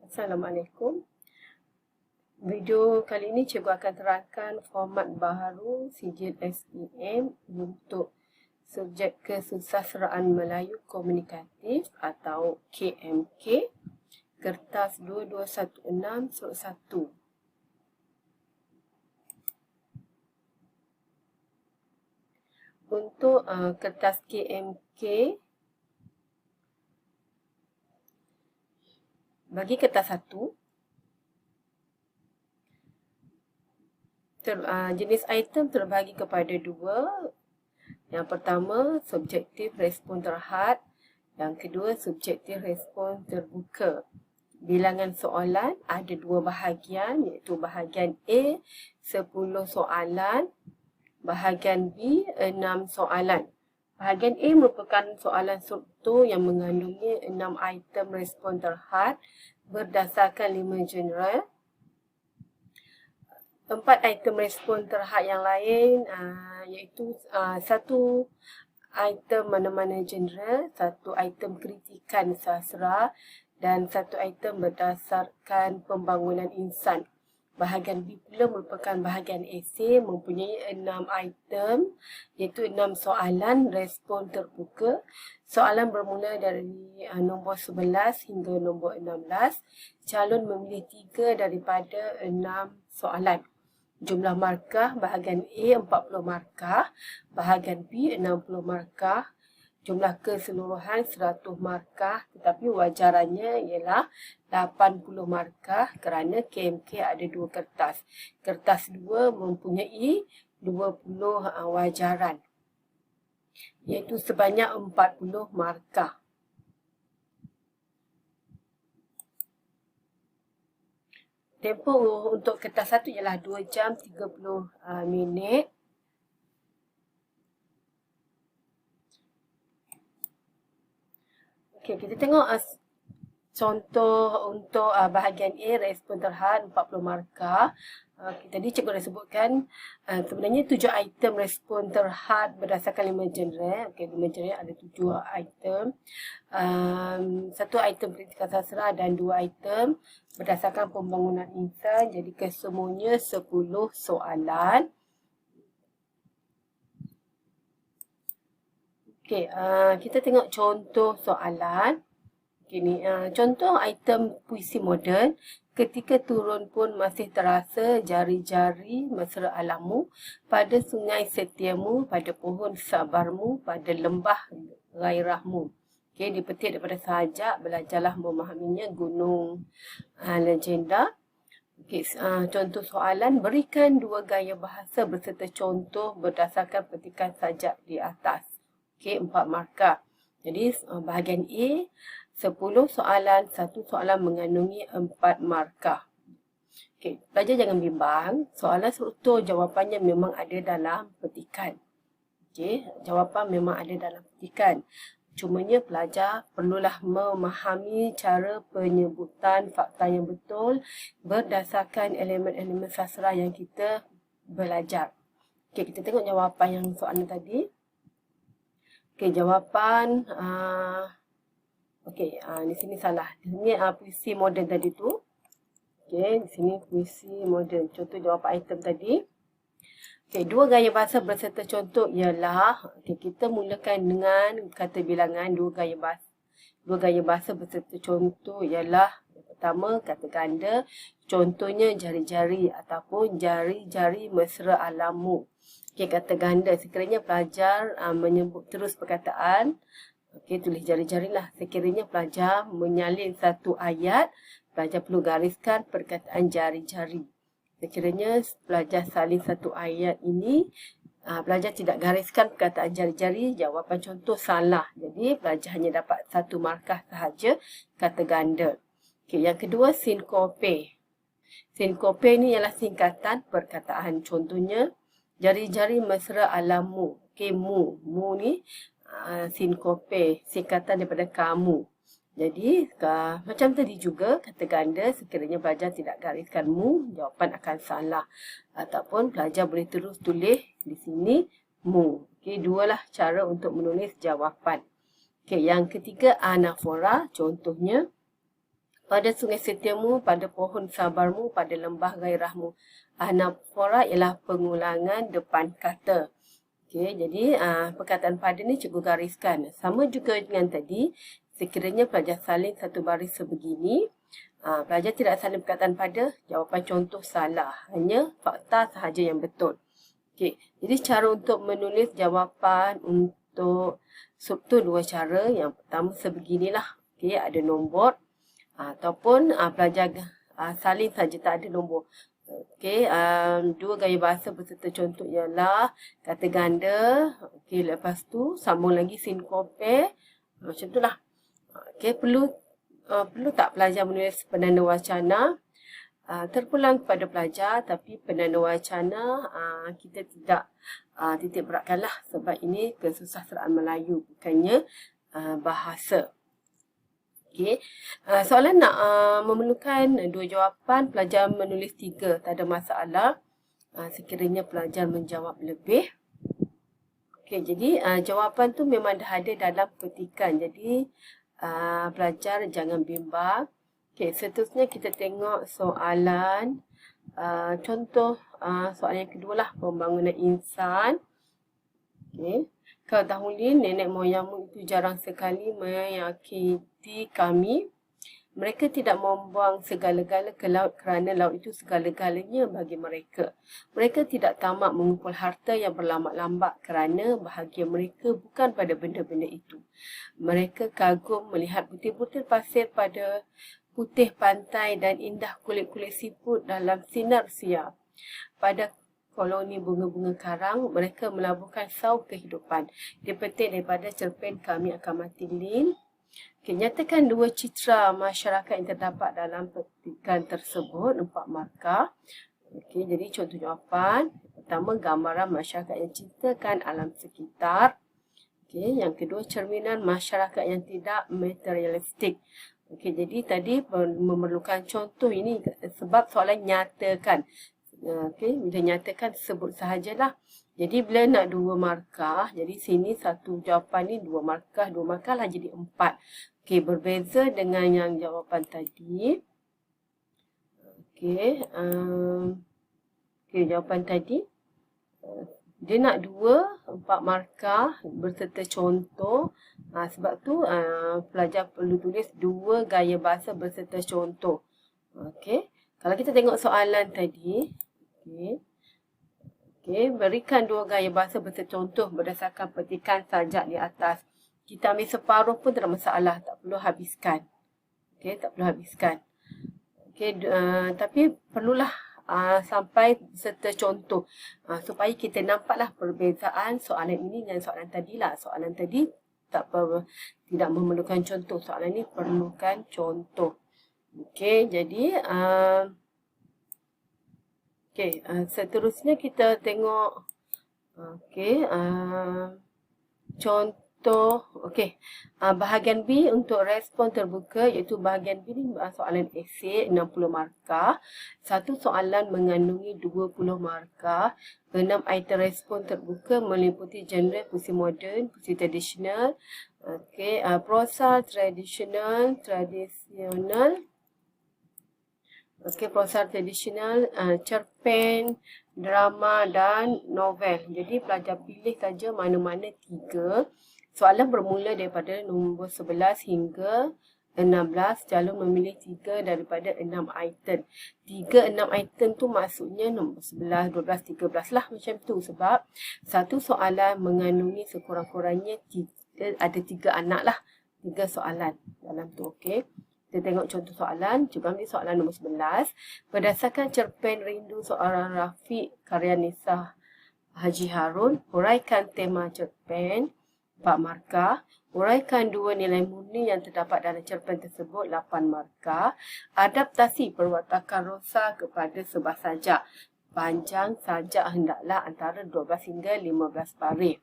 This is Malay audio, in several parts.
Assalamualaikum. Video kali ini cikgu akan terangkan format baharu sijil SEM untuk subjek kesusasteraan Melayu Komunikatif atau KMK kertas 2216/1. Untuk kertas KMK, bagi kertas 1, jenis item terbahagi kepada dua. Yang pertama, subjektif respon terhad. Yang kedua, subjektif respon terbuka. Bilangan soalan ada dua bahagian, iaitu bahagian A 10 soalan, bahagian B 6 soalan. Bahagian A merupakan soalan struktur yang mengandungi 6 item respon terhad berdasarkan 5 genre. 4 item respon terhad yang lain iaitu satu item mana-mana genre, satu item kritikan sastra dan satu item berdasarkan pembangunan insan. Bahagian B pula merupakan bahagian esei mempunyai 6 item iaitu 6 soalan respon terbuka. Soalan bermula dari nombor 11 hingga nombor 16. Calon memilih 3 daripada 6 soalan. Jumlah markah bahagian A 40 markah, bahagian B 60 markah, jumlah keseluruhan 100 markah, tetapi wajarannya ialah 80 markah kerana KMK ada 2 kertas. Kertas 2 mempunyai 20 wajaran, iaitu sebanyak 40 markah. Tempoh untuk kertas 1 ialah 2 jam 30 minit. Okey, kita tengok contoh untuk bahagian A, respon terhad 40 markah. Tadi cikgu dah sebutkan sebenarnya 7 item respon terhad berdasarkan 5 genre. Okey, 5 genre ada 7 item. 1 item kritikan sastra dan 2 item berdasarkan pembangunan insan. Jadi kesemuanya 10 soalan. Okey, kita tengok contoh soalan. Okey, contoh item puisi moden. Ketika turun pun masih terasa jari-jari mesra alammu, pada sungai setiamu, pada pohon sabarmu, pada lembah gairahmu. Okey, dipetik daripada Sajak, belajarlah memahaminya, Gunung Legenda. Okey, contoh soalan, berikan 2 gaya bahasa berserta contoh berdasarkan petikan Sajak di atas. Okey, 4 markah. Jadi bahagian A 10 soalan, 1 soalan mengandungi 4 markah. Okey, pelajar jangan bimbang. Soalan struktur jawapannya memang ada dalam petikan. Okey, jawapan memang ada dalam petikan. Cumanya pelajar perlulah memahami cara penyebutan fakta yang betul berdasarkan elemen-elemen sastra yang kita belajar. Okey, kita tengok jawapan yang soalan tadi. Okey, jawapan di sini salah. Ini puisi moden tadi tu. Okey, di sini puisi moden. Contoh jawapan item tadi. Okey, 2 gaya bahasa berserta contoh ialah, kita mulakan dengan kata bilangan 2 gaya bahasa. 2 gaya bahasa berserta contoh ialah, yang pertama kata ganda, contohnya jari-jari ataupun jari-jari mesra alammu. Okey, kata ganda, sekiranya pelajar menyebut terus perkataan, okey, tulis jari-jari lah. Sekiranya pelajar menyalin satu ayat, pelajar perlu gariskan perkataan jari-jari. Sekiranya pelajar salin satu ayat ini, pelajar tidak gariskan perkataan jari-jari, jawapan contoh salah. Jadi pelajar hanya dapat 1 markah sahaja, kata ganda. Okey, yang kedua, sinkope. Sinkope ni ialah singkatan perkataan. Contohnya, jari-jari mesra alammu. Okey, mu ni sinkope, singkatan daripada kamu. Jadi, macam tadi juga, kata ganda, sekiranya pelajar tidak gariskan mu, jawapan akan salah. Ataupun pelajar boleh terus tulis di sini mu. Okey, 2 lah cara untuk menulis jawapan. Okey, yang ketiga, anafora. Contohnya, pada sungai setiamu, pada pohon sabarmu, pada lembah gairahmu. Anafora ialah pengulangan depan kata. Okey, jadi perkataan pada ni cikgu gariskan. Sama juga dengan tadi, sekiranya pelajar salin satu baris sebegini, pelajar tidak salin perkataan pada, jawapan contoh salah. Hanya fakta sahaja yang betul. Okey, jadi cara untuk menulis jawapan untuk sub tu dua cara. Yang pertama sebeginilah. Okey, ada nombor. Ataupun pelajar salin saja tak ada nombor. Okey, dua gaya bahasa berserta contoh ialah kata ganda. Okey, lepas tu sambung lagi sinkope. Macam tu lah. Okey, perlu tak pelajar menulis penanda wacana? Terpulang kepada pelajar, tapi penanda wacana kita tidak titik beratkanlah sebab ini kesusastraan Melayu, bukannya bahasa. Okay. Soalan nak memerlukan dua jawapan, pelajar menulis 3, tak ada masalah sekiranya pelajar menjawab lebih. Okay, jadi jawapan tu memang dah ada dalam petikan, jadi pelajar jangan bimbang. Okay, seterusnya kita tengok soalan contoh soalan yang kedua lah, pembangunan insan. Okay. Kau dahulu nenek moyangmu itu jarang sekali menyakiti kami. Mereka tidak membuang segala-gala ke laut kerana laut itu segala-galanya bagi mereka. Mereka tidak tamak mengumpul harta yang berlambat-lambat kerana bahagia mereka bukan pada benda-benda itu. Mereka kagum melihat butir-butir pasir pada putih pantai dan indah kulit-kulit siput dalam sinar siang. Pada koloni bunga-bunga karang, mereka melabuhkan sauk kehidupan. Dipetik daripada cerpen Kami Akan Mati Lin. Okay, nyatakan dua citra masyarakat yang terdapat dalam petikan tersebut, 4 markah. Okay, jadi contoh jawapan. Pertama, gambaran masyarakat yang cintakan alam sekitar. Okay, yang kedua, cerminan masyarakat yang tidak materialistik. Okay, jadi tadi memerlukan contoh ini sebab soalan nyatakan. Okey, bila nyatakan sebut sahajalah. Jadi bila nak 2 markah, jadi sini satu jawapan ni 2 markah, 2 markah lah jadi 4. Okey, berbeza dengan yang jawapan tadi. Okey, jawapan tadi dia nak 4 markah berserta contoh. Sebab tu pelajar perlu tulis 2 gaya bahasa berserta contoh. Okey, kalau kita tengok soalan tadi, Okey, berikan 2 gaya bahasa berserta contoh berdasarkan petikan sajak di atas. Kita ambil separuh pun tak ada masalah, tak perlu habiskan. Okey, tak perlu habiskan. Okey, tapi perlulah sampai serta contoh supaya kita nampaklah perbezaan soalan ini dengan soalan tadi lah. Soalan tadi tidak memerlukan contoh, soalan ini perlukan contoh. Okey, jadi seterusnya kita tengok contoh. Bahagian B untuk respon terbuka, iaitu bahagian B ni soalan esei 60 markah. Satu soalan mengandungi 20 markah. 6 item respon terbuka meliputi genre puisi moden, puisi tradisional, prosa tradisional, prosa tradisional, cerpen, drama dan novel. Jadi pelajar pilih saja mana-mana 3. Soalan bermula daripada nombor 11 hingga 16. Calon memilih 3 daripada 6 item. 6 item tu maksudnya nombor 11, 12, 13 lah macam tu. Sebab satu soalan mengandungi sekurang-kurangnya ada 3 anak lah. 3 soalan dalam tu. Okey. Kita tengok contoh soalan. Cuba ambil soalan nombor 11. Berdasarkan cerpen Rindu Seorang Rafiq karya Nisa Haji Harun, huraikan tema cerpen, 4 markah. Huraikan 2 nilai murni yang terdapat dalam cerpen tersebut, 8 markah. Adaptasi perwatakan Rosa kepada sebuah sajak. Panjang sajak hendaklah antara 12 hingga 15 baris.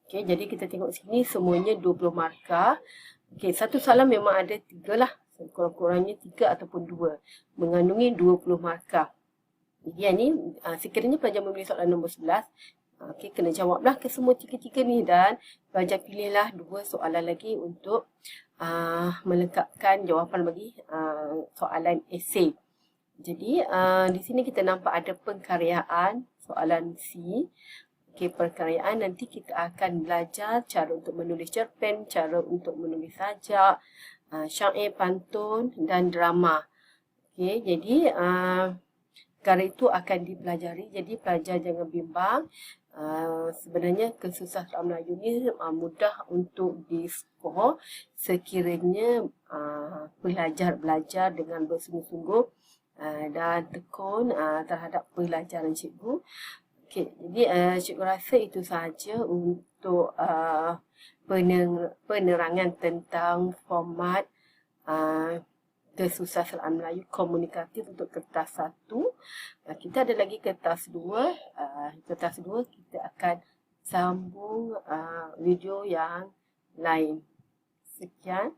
Okey, jadi kita tengok sini semuanya 20 markah. Okey, satu soalan memang ada 3 lah. Kurang-kurangnya 3 ataupun 2. Mengandungi 20 markah. Jadi yang ni, sekiranya pelajar memilih soalan nombor 11, Okey, kena jawablah ke semua tiga-tiga ni dan pelajar pilihlah 2 soalan lagi untuk melengkapkan jawapan bagi soalan esei. Jadi di sini kita nampak ada pengkaryaan soalan C. Okey, pengkaryaan nanti kita akan belajar cara untuk menulis cerpen, cara untuk menulis sajak, syair, pantun dan drama. Okey, jadi perkara itu akan dipelajari. Jadi pelajar jangan bimbang. Sebenarnya kesusahan Melayu ni mudah untuk diskor sekiranya pelajar belajar dengan bersungguh-sungguh dan tekun terhadap pelajaran cikgu. Okey, jadi cikgu rasa itu sahaja untuk penerangan tentang format kesusastraan Melayu komunikatif untuk kertas 1. Kita ada lagi kertas 2. Kertas 2 kita akan sambung video yang lain. Sekian.